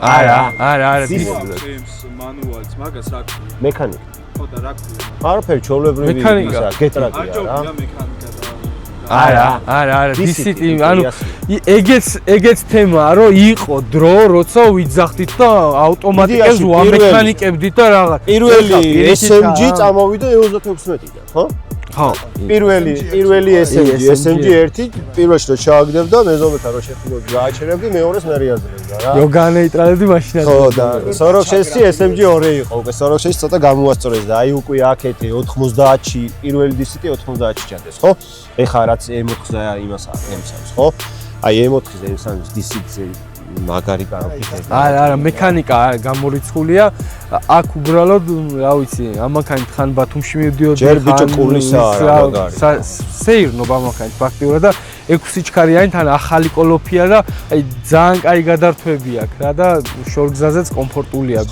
არა მანუალს მაგას რა ქვია? მექანიკა. ხო და რა ქვია? არაფერი ჩვეულებრივი მექანიკა. გეტრაკია რა. აჯობია მექანიკა და არა დისციპლინა ანუ ეგეც თემაა რომ იყო დრო როცა ვიძახდით და ავტომატიკას ვამექანიკებდით და რაღაც პირველი SMG წამოვიდა 36-დან ხო? ხო პირველი SMG 1 პირველში რომ ჩააგდებდა მეზობეთან რომ შეხილოდ გააჩერებდი მეორეს მე რეაზრებდა რა რო განეიტრალებდი მაშინაც ხო და 46-ში SMG 2 იყო უკვე 46-ში ცოტა გამოასწორეს და აი უკვე აქეთ 90-ში პირველი დისიტი 90-ში ჩადეს ხო ეხა რაც M4-ზე იმას M3-ს ხო აი M4-ზე M3-ს დისიტზე მაგარი კაროფით არა მექანიკა გამორიცხულია აქ უბრალოდ რა ვიცი ამანქანით ხან ბათუმში მივდიოდი ჯერ ბიჭო კულისა რა მაგარი სეირნობა ამანქანით ფაქტიურად და 6 სიჩქარიანი თან ახალი კოლოფია და აი ძალიან კაი გადართვები აქვს რა და შორგზაზეც კომფორტულია